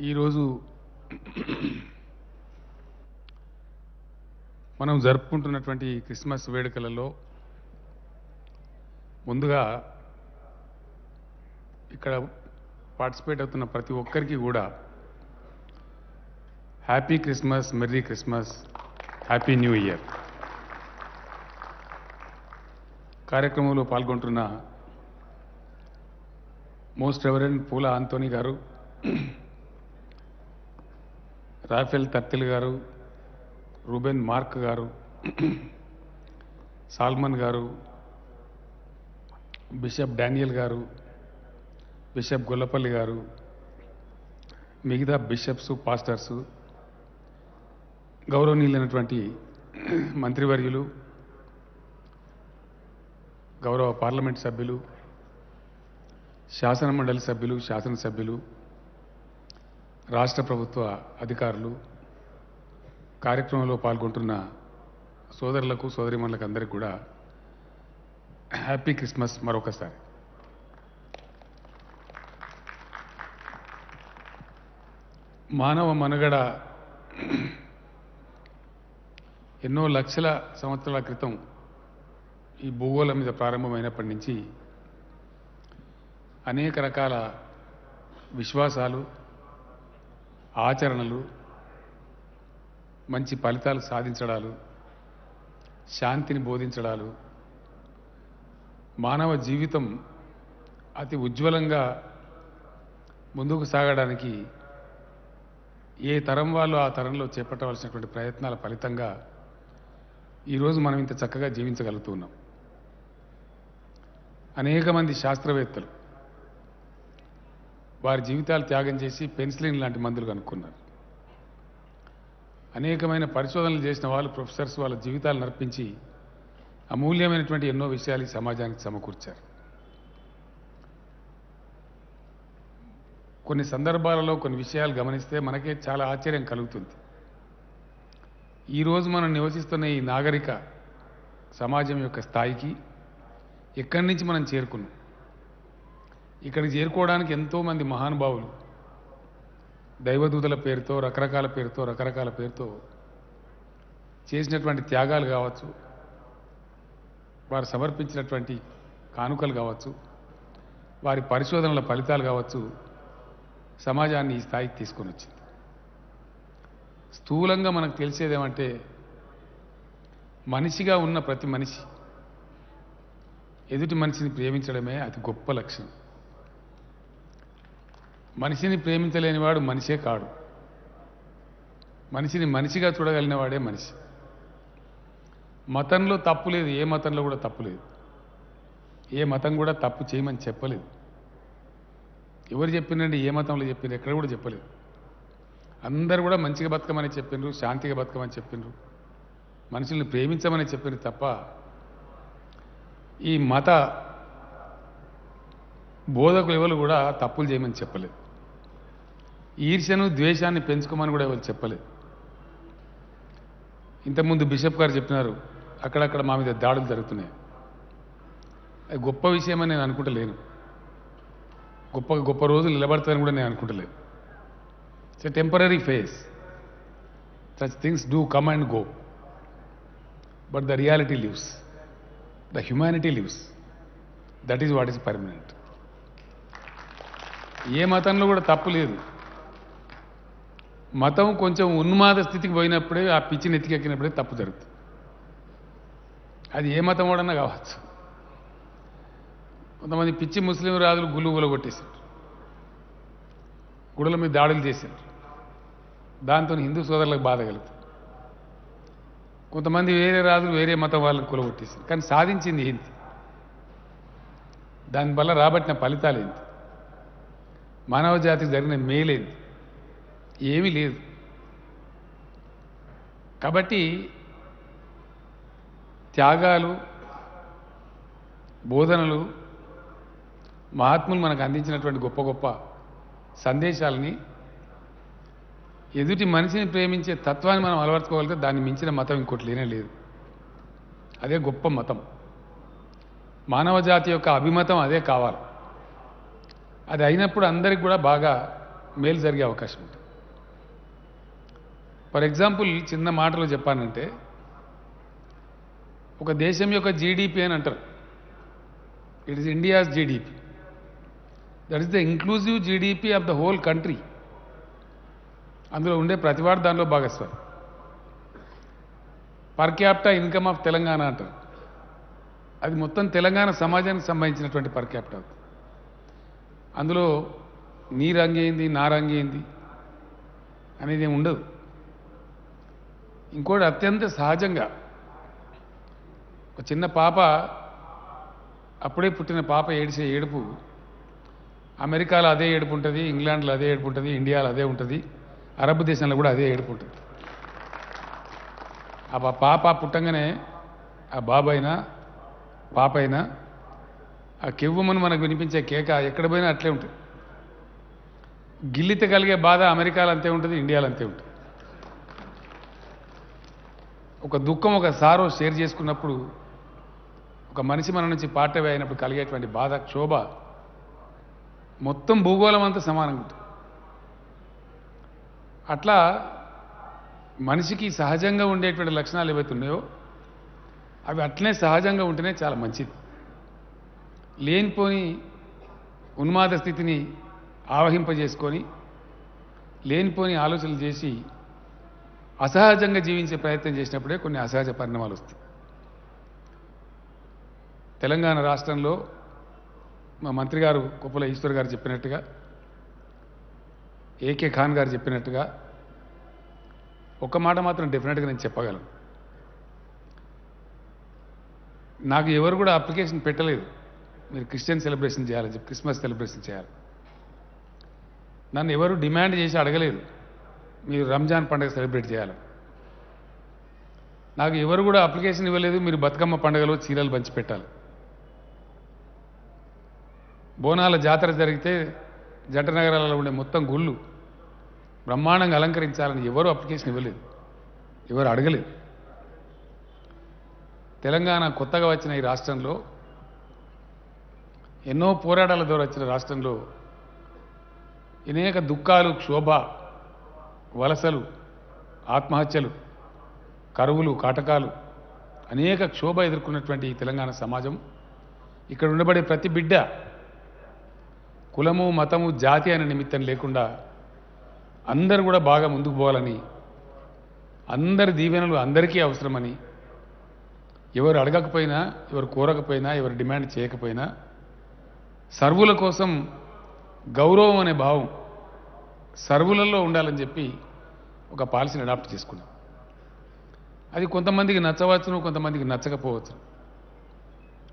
ఈరోజు మనం జరుపుకుంటున్నటువంటి క్రిస్మస్ వేడుకలలో ముందుగా ఇక్కడ పార్టిసిపేట్ అవుతున్న ప్రతి ఒక్కరికి కూడా happy Christmas, merry Christmas, happy new year. కార్యక్రమంలో పాల్గొంటున్న మోస్ట్ రెవరెండ్ పూల ఆంటోనీ గారు, రాఫెల్ తర్తిల్ గారు, రూబెన్ మార్క్ గారు, సాల్మన్ గారు, బిషప్ డానియల్ గారు, బిషప్ గొల్లపల్లి గారు, మిగతా బిషప్స్, పాస్టర్సు, గౌరవనీయులైనటువంటి మంత్రివర్యులు, గౌరవ పార్లమెంట్ సభ్యులు, శాసనమండలి సభ్యులు, శాసనసభ్యులు, రాష్ట్ర ప్రభుత్వ అధికారులు, కార్యక్రమంలో పాల్గొంటున్న సోదరులకు, సోదరిమణులకు అందరికీ కూడా హ్యాపీ క్రిస్మస్ మరొకసారి. మానవ మనుగడ ఎన్నో లక్షల సంవత్సరాల క్రితం ఈ భూగోళం మీద ప్రారంభమైనప్పటి నుంచి అనేక రకాల విశ్వాసాలు, ఆచరణలు, మంచి ఫలితాలు సాధించడాలు, శాంతిని బోధించడాలు, మానవ జీవితం అతి ఉజ్వలంగా ముందుకు సాగడానికి ఏ తరం వాళ్ళు ఆ తరంలో చేపట్టవలసినటువంటి ప్రయత్నాల ఫలితంగా ఈరోజు మనం ఇంత చక్కగా జీవించగలుగుతున్నాం. అనేక మంది శాస్త్రవేత్తలు వారి జీవితాలు త్యాగం చేసి పెన్సిలిన్ లాంటి మందులు కనుక్కున్నారు. అనేకమైన పరిశోధనలు చేసిన వాళ్ళు, ప్రొఫెసర్స్ వాళ్ళ జీవితాలు నర్పించి అమూల్యమైనటువంటి ఎన్నో విషయాలు ఈ సమాజానికి సమకూర్చారు. కొన్ని సందర్భాలలో కొన్ని విషయాలు గమనిస్తే మనకే చాలా ఆశ్చర్యం కలుగుతుంది. ఈరోజు మనం నివసిస్తున్న ఈ నాగరిక సమాజం యొక్క స్థాయికి ఎక్కడి నుంచి మనం చేరుకున్నాం. ఇక్కడికి చేరుకోవడానికి ఎంతోమంది మహానుభావులు దైవదూతల పేరుతో, రకరకాల పేరుతో చేసినటువంటి త్యాగాలు కావచ్చు, వారు సమర్పించినటువంటి కానుకలు కావచ్చు, వారి పరిశోధనల ఫలితాలు కావచ్చు, సమాజాన్ని ఈ స్థాయికి తీసుకొని వచ్చింది. స్థూలంగా మనకు తెలిసేదేమంటే మనిషిగా ఉన్న ప్రతి మనిషి ఎదుటి మనిషిని ప్రేమించడమే అతి గొప్ప లక్షణం. మనిషిని ప్రేమించలేనివాడు మనిషే కాడు. మనిషిని మనిషిగా చూడగలిగిన వాడే మనిషి. మతంలో తప్పు లేదు, ఏ మతంలో కూడా తప్పు లేదు. ఏ మతం కూడా తప్పు చేయమని చెప్పలేదు. ఎవరు చెప్పినండి? ఏ మతంలో చెప్పిండ్రు? ఎక్కడ కూడా చెప్పలేదు. అందరూ కూడా మంచిగా బతకమని చెప్పిండ్రు, శాంతిగా బతకమని చెప్పిండ్రు, మనుషుల్ని ప్రేమించమని చెప్పిండ్రు తప్ప ఈ మత బోధకులు ఎవరు కూడా తప్పులు చేయమని చెప్పలేదు. ఈర్ష్యను, ద్వేషాన్ని పెంచుకోమని కూడా ఎవరు చెప్పలేదు. ఇంతకుముందు బిషప్ గారు చెప్పినారు, అక్కడక్కడ మా మీద దాడులు జరుగుతున్నాయి. అది గొప్ప విషయమని నేను అనుకుంటలేను. గొప్ప రోజులు నిలబడతారని కూడా నేను అనుకుంటలేదు. It's a temporary phase. Such things do come and go, but the reality lives, the humanity lives. That is what is permanent. ఏ మతంలో కూడా తప్పు లేదు. మతం కొంచెం ఉన్మాద స్థితికి పోయినప్పుడే, ఆ పిచ్చిని ఎత్తికెక్కినప్పుడే తప్పు జరుగుతుంది. అది ఏ మతం వాడన్నా కావచ్చు. కొంతమంది పిచ్చి ముస్లిం రాజులు గుళ్ళు కొట్టేశారు, గుడుల మీద దాడులు చేశారు. దాంతో హిందూ సోదరులకు బాధ కలుగుతుంది. కొంతమంది వేరే రాజులు వేరే మతం వాళ్ళని కూలగొట్టేశారు. కానీ సాధించింది ఏంటి? దానివల్ల రాబట్టిన ఫలితాలు ఏంటి? మానవ జాతికి జరిగిన మేలేంది? ఏమీ లేదు. కాబట్టి త్యాగాలు, బోధనలు, మహాత్ములు మనకు అందించినటువంటి గొప్ప సందేశాలని, ఎదుటి మనిషిని ప్రేమించే తత్వాన్ని మనం అలవర్చుకోగలిగితే దాన్ని మించిన మతం ఇంకోటి లేనే లేదు. అదే గొప్ప మతం. మానవ జాతి యొక్క అభిమతం అదే కావాలి. అది అయినప్పుడు అందరికి కూడా బాగా మేలు జరిగే అవకాశం ఉంటుంది. ఫర్ ఎగ్జాంపుల్ చిన్న మాటలో చెప్పానంటే ఒక దేశం యొక్క జీడిపి అని అంటారు. It is India's GDP. That is the inclusive GDP of the whole country. అందులో ఉండే ప్రతివాడు దానిలో భాగస్వామి. Per capita income of Telangana అంటారు. అది మొత్తం తెలంగాణ సమాజానికి సంబంధించినటువంటి పర్ క్యాపిటా. అందులో నీ రంగు ఏంది నా రంగు ఏంది అనేది ఏమి ఉండదు. ఇంకోటి అత్యంత సహజంగా ఒక చిన్న పాప, అప్పుడే పుట్టిన పాప ఏడిసే ఏడుపు అమెరికాలో అదే ఏడుపు ఉంటుంది, ఇంగ్లాండ్లో అదే ఏడుపు ఉంటుంది, ఇండియాలో అదే ఉంటుంది, అరబ్ దేశంలో కూడా అదే ఏడుపు ఉంటుంది. ఆ పాప పుట్టంగానే ఆ బాబైనా పాప అయినా ఆ కెవ్వుమని మనకు వినిపించే కేక ఎక్కడ పోయినా అట్లే ఉంటుంది. గిల్లిత కలిగే బాధ అమెరికాలో అంతే ఉంటుంది, ఇండియాలో అంతే ఉంటుంది. ఒక దుఃఖం ఒక సారో షేర్ చేసుకున్నప్పుడు, ఒక మనిషి మన నుంచి పార్ట్ అయినప్పుడు కలిగేటువంటి బాధ క్షోభ మొత్తం భూగోళం అంతా సమానంగా ఉంటుంది. అట్లా మనిషికి సహజంగా ఉండేటువంటి లక్షణాలు ఏవైతే ఉన్నాయో అవి అట్లనే సహజంగా ఉంటేనే చాలా మంచిది. లేనిపోని ఉన్మాద స్థితిని ఆవహింపజేసుకొని లేనిపోని ఆలోచనలు చేసి అసహజంగా జీవించే ప్రయత్నం చేసినప్పుడే కొన్ని అసహజ పరిణామాలు వస్తాయి. తెలంగాణ రాష్ట్రంలో మా మంత్రి గారు కొప్పుల ఈశ్వర్ గారు చెప్పినట్టుగా, ఏకే ఖాన్ గారు చెప్పినట్టుగా ఒక్క మాట మాత్రం డెఫినెట్గా నేను చెప్పగలను. నాకు ఎవరు కూడా అప్లికేషన్ పెట్టలేదు మీరు క్రిస్టియన్ సెలబ్రేషన్ చేయాలని చెప్పి, క్రిస్మస్ సెలబ్రేషన్ చేయాలి. నన్ను ఎవరు డిమాండ్ చేసి అడగలేదు మీరు రంజాన్ పండుగ సెలబ్రేట్ చేయాలి. నాకు ఎవరు కూడా అప్లికేషన్ ఇవ్వలేదు మీరు బతుకమ్మ పండుగలో చీరలు పంచిపెట్టాలి. బోనాల జాతర జరిగితే జంట నగరాలలో ఉండే మొత్తం గుళ్ళు బ్రహ్మాండంగా అలంకరించాలని ఎవరు అప్లికేషన్ ఇవ్వలేదు, ఎవరు అడగలేదు. తెలంగాణ కొత్తగా వచ్చిన ఈ రాష్ట్రంలో, ఎన్నో పోరాటాల ద్వారా వచ్చిన రాష్ట్రంలో అనేక దుఃఖాలు, క్షోభ, వలసలు, ఆత్మహత్యలు, కరువులు, కాటకాలు, అనేక క్షోభ ఎదుర్కొన్నటువంటి ఈ తెలంగాణ సమాజం, ఇక్కడ ఉండబడే ప్రతి బిడ్డ కులము, మతము, జాతి అనే నిమిత్తం లేకుండా అందరూ కూడా బాగా ముందుకు పోవాలని, అందరి దీవెనలు అందరికీ అవసరమని, ఎవరు అడగకపోయినా, ఎవరు కోరకపోయినా, ఎవరు డిమాండ్ చేయకపోయినా సర్వుల కోసం గౌరవం అనే భావం సర్వులలో ఉండాలని చెప్పి ఒక పాలసీని అడాప్ట్ చేసుకున్నాం. అది కొంతమందికి నచ్చవచ్చును, కొంతమందికి నచ్చకపోవచ్చు,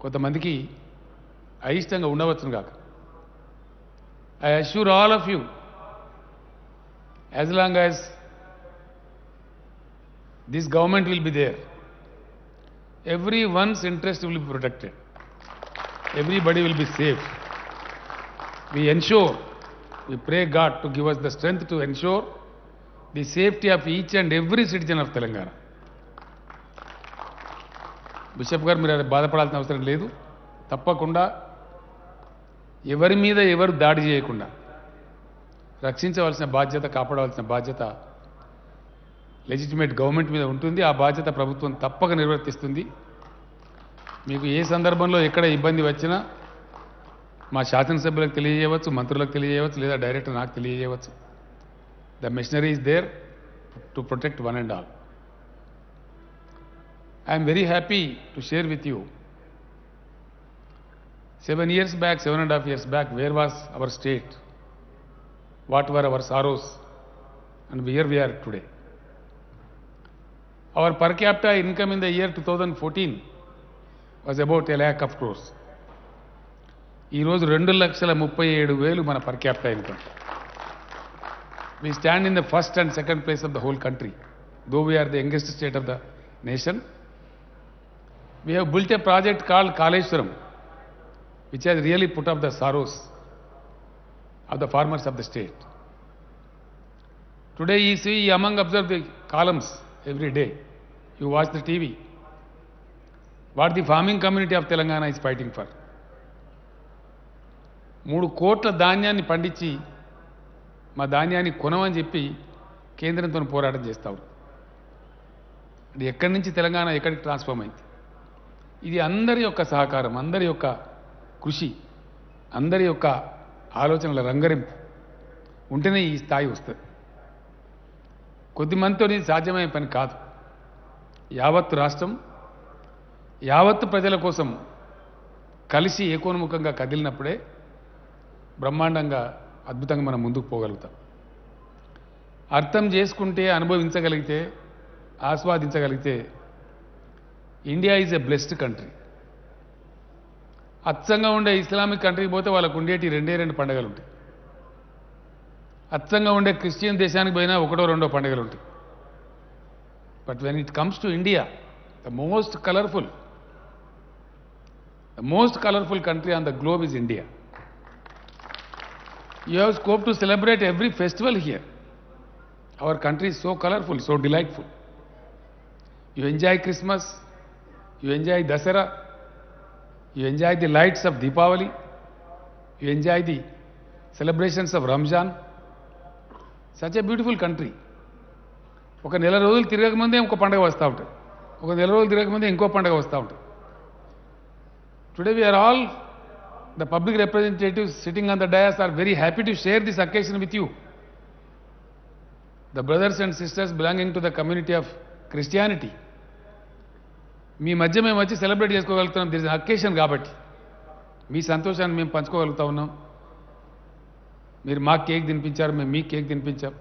కొంతమందికి అయిష్టంగా ఉండవచ్చును కాక. I assure all of you, as long as this government will be there, everyone's interest will be protected. Everybody will be safe. We ensure, we pray God to give us the strength to ensure the safety of each and every citizen of Telangana. Bishop గారు మీరు అది బాధపడాల్సిన అవసరం లేదు. తప్పకుండా ఎవరి మీద ఎవరు దాడి చేయకుండా రక్షించవలసిన బాధ్యత, కాపాడవలసిన బాధ్యత లెజిటిమేట్ గవర్నమెంట్ మీద ఉంటుంది. ఆ బాధ్యత ప్రభుత్వం తప్పక నిర్వర్తిస్తుంది. మీకు ఏ సందర్భంలో ఎక్కడ ఇబ్బంది వచ్చినా మా శాసనసభ్యులకు తెలియజేయవచ్చు, మంత్రులకు తెలియజేయవచ్చు, లేదా డైరెక్ట్ నాకు తెలియజేయవచ్చు. The missionary is there to protect one and all. I'm very happy to share with you 7 years back, 7.5 years back, where was our state? What were our sorrows? And where we are today. Our per capita income in the year 2014 was about 1 lakh crores. ఈ రోజు 2,37,000 మన per capita income. We stand in the first and second place of the whole country. Though we are the youngest state of the nation, we have built a project called Kaleshwaram, which has really put up the sorrows of the farmers of the state. Today you see, among observe the columns every day, you watch the TV, what the farming community of Telangana is fighting for. 3 కోట్ల ధాన్యాన్ని పండించి మా ధాన్యాన్ని కొనమని చెప్పి కేంద్రంతో పోరాటం చేస్తారు. అంటే ఎక్కడి నుంచి తెలంగాణ ఎక్కడికి ట్రాన్స్ఫార్మ్ అయింది? ఇది అందరి యొక్క సహకారం, అందరి యొక్క కృషి, అందరి యొక్క ఆలోచనల రంగరింపు ఉంటేనే ఈ స్థాయి వస్తుంది. కొద్దిమందితో ఇది సాధ్యమయ్యే పని కాదు. యావత్తు రాష్ట్రం, యావత్తు ప్రజల కోసం కలిసి ఏకోన్ముఖంగా కదిలినప్పుడే బ్రహ్మాండంగా అద్భుతంగా మనం ముందుకు పోగలుగుతాం. అర్థం చేసుకుంటే, అనుభవించగలిగితే, ఆస్వాదించగలిగితే India is a blessed country. అచ్చంగా ఉండే ఇస్లామిక్ కంట్రీకి పోతే వాళ్ళకు ఉండేటి రెండు పండుగలు ఉంటాయి. అచ్చంగా ఉండే క్రిస్టియన్ దేశానికి పోయినా ఒకటో రెండో పండుగలు ఉంటాయి. But when it comes to India, the most colourful country on the globe is India. You have scope to celebrate every festival here. Our country is so colorful, so delightful. You enjoy Christmas, you enjoy Dasara, you enjoy the lights of Deepavali, you enjoy the celebrations of Ramzan. Such a beautiful country. ఒక నెల రోజులు తిరగకముందే ఇంకో పండుగ వస్తూ ఉంటుంది, ఒక నెల రోజులు తిరగకముందే ఇంకో పండుగ వస్తూ ఉంటుంది. Today we are all, the public representatives sitting on the dais, are very happy to share this occasion with you. The brothers and sisters belonging to the community of Christianity. మీ మధ్య మేము వచ్చి సెలబ్రేట్ చేసుకోగలుగుతున్నాం. దిస్ అకేషన్ కాబట్టి మీ సంతోషాన్ని మేము పంచుకోగలుగుతా ఉన్నాం. మీరు మాకు cake తినిపించారు, మేము మీకు కేక్ తినిపించాం.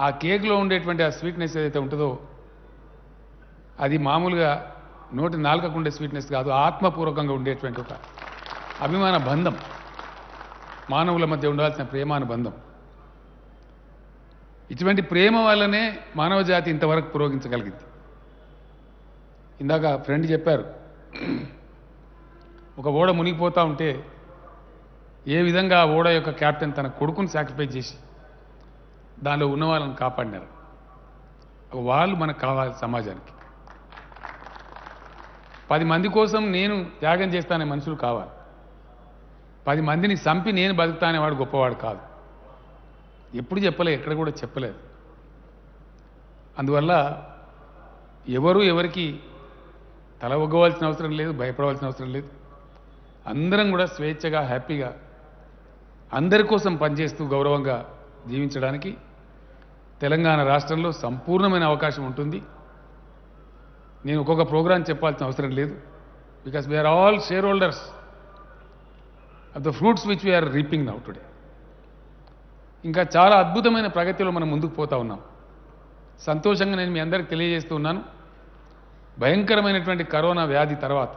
ఆ కేక్లో ఉండేటువంటి ఆ స్వీట్నెస్ ఏదైతే ఉంటుందో అది మామూలుగా నోటి నాలుకకు ఉండే స్వీట్నెస్ కాదు, ఆత్మపూర్వకంగా ఉండేటువంటి ఒక అభిమాన బంధం, మానవుల మధ్య ఉండాల్సిన ప్రేమానుబంధం. ఇటువంటి ప్రేమ వల్లనే మానవ జాతి ఇంతవరకు పురోగించగలిగింది. ఇందాక ఫ్రెండ్ చెప్పారు, ఒక ఓడ మునిగిపోతూ ఉంటే ఏ విధంగా ఆ ఓడ యొక్క కెప్టెన్ తన కొడుకుని సాక్రిఫైస్ చేసి దానిలో ఉన్న వాళ్ళని కాపాడినారు. వాళ్ళు మనకు కావాలి. సమాజానికి 10 మంది కోసం నేను త్యాగం చేస్తానే మనుషులు కావాలి. 10 మందిని చంపి నేను బతుకుతానే వాడు గొప్పవాడు కాదు. ఎప్పుడు చెప్పలేదు, ఎక్కడ కూడా చెప్పలేదు. అందువల్ల ఎవరు ఎవరికి తల ఒగ్గవలసిన అవసరం లేదు, భయపడవలసిన అవసరం లేదు. అందరం కూడా స్వేచ్ఛగా, హ్యాపీగా, అందరి కోసం పనిచేస్తూ గౌరవంగా జీవించడానికి తెలంగాణ రాష్ట్రంలో సంపూర్ణమైన అవకాశం ఉంటుంది. నేను ఒక్కొక్క ప్రోగ్రాం చెప్పాల్సిన అవసరం లేదు. Because we are all shareholders of the fruits which we are reaping now today. ఇంకా చాలా అద్భుతమైన ప్రగతిలో మనం ముందుకు పోతా ఉన్నాం. సంతోషంగా నేను మీ అందరికీ తెలియజేస్తూ ఉన్నాను, భయంకరమైనటువంటి కరోనా వ్యాధి తర్వాత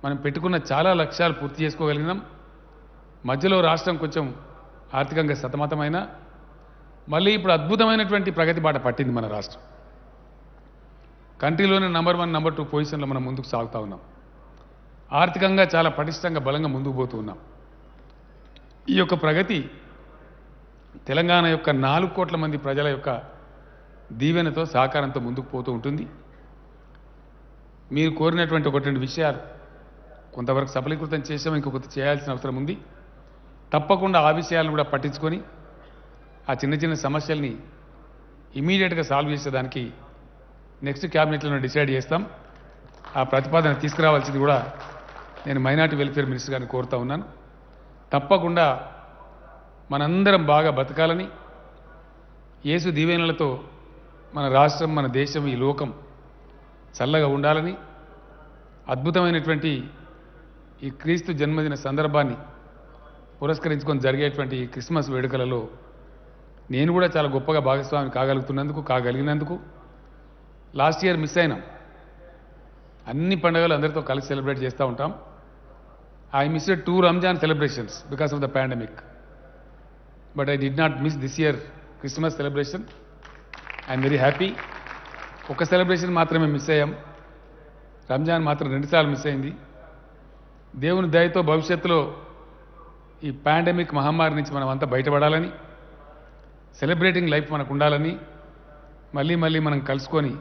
మనం పెట్టుకున్న చాలా లక్ష్యాలు పూర్తి చేసుకోగలిగినాం. మధ్యలో రాష్ట్రం కొంచెం ఆర్థికంగా సతమతమైన, మళ్ళీ ఇప్పుడు అద్భుతమైనటువంటి ప్రగతి బాట పట్టింది మన రాష్ట్రం. కంట్రీలోనే నంబర్ 1, నంబర్ 2 పొజిషన్లో మనం ముందుకు సాగుతూ ఉన్నాం. ఆర్థికంగా చాలా పటిష్టంగా, బలంగా ముందుకు పోతూ ఉన్నాం. ఈ యొక్క ప్రగతి తెలంగాణ యొక్క 4 కోట్ల మంది ప్రజల యొక్క దీవెనతో, సహకారంతో ముందుకు పోతూ ఉంటుంది. మీరు కోరినటువంటి 1-2 విషయాలు కొంతవరకు సఫలీకృతం చేసాం, ఇంకొకటి చేయాల్సిన అవసరం ఉంది. తప్పకుండా ఆ విషయాలను కూడా పట్టించుకొని ఆ చిన్న చిన్న సమస్యల్ని ఇమీడియట్గా సాల్వ్ చేసేదానికి నెక్స్ట్ క్యాబినెట్లో డిసైడ్ చేస్తాం. ఆ ప్రతిపాదన తీసుకురావాల్సింది కూడా నేను మైనార్టీ వెల్ఫేర్ మినిస్టర్ గారిని కోరుతా ఉన్నాను. తప్పకుండా మనందరం బాగా బతకాలని, యేసు దీవెనలతో మన రాష్ట్రం, మన దేశం, ఈ లోకం చల్లగా ఉండాలని, అద్భుతమైనటువంటి ఈ క్రీస్తు జన్మదిన సందర్భాన్ని పురస్కరించుకొని జరిగేటువంటి ఈ క్రిస్మస్ వేడుకలలో నేను కూడా చాలా గొప్పగా భాగస్వామి కాగలిగినందుకు లాస్ట్ ఇయర్ మిస్ అయినాం. అన్ని పండుగలు అందరితో కలిసి సెలబ్రేట్ చేస్తూ ఉంటాం. I missed 2 Ramzan celebrations because of the pandemic, but I did not miss this year Christmas celebration. I'm very happy. ఒక సెలబ్రేషన్ మాత్రమే మిస్ అయ్యాం, రంజాన్ మాత్రం 2 సార్లు మిస్ అయింది. దేవుని దయతో భవిష్యత్తులో ఈ పాండమిక్ మహమ్మారి నుంచి మనం అంతా బయటపడాలని, సెలబ్రేటింగ్ లైఫ్ మనకు ఉండాలని, మళ్ళీ మనం కలుసుకొని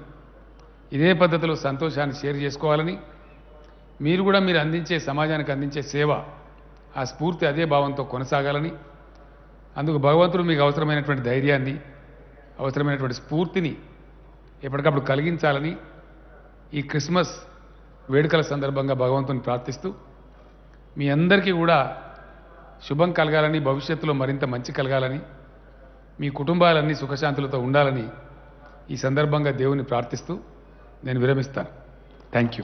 ఇదే పద్ధతిలో సంతోషాన్ని షేర్ చేసుకోవాలని, మీరు కూడా సమాజానికి అందించే సేవ, ఆ స్ఫూర్తి అదే భావంతో కొనసాగాలని, అందుకు భగవంతుడు మీకు అవసరమైనటువంటి ధైర్యాన్ని అవసరమైనటువంటి స్ఫూర్తిని ఎప్పటికప్పుడు కలిగించాలని ఈ క్రిస్మస్ వేడుకల సందర్భంగా భగవంతుని ప్రార్థిస్తూ మీ అందరికీ కూడా శుభం కలగాలని భవిష్యత్తులో మరింత మంచి కలగాలని మీ కుటుంబాలన్నీ సుఖశాంతులతో ఉండాలని ఈ సందర్భంగా దేవుని ప్రార్థిస్తూ నేను విరమిస్తాను. Thank you.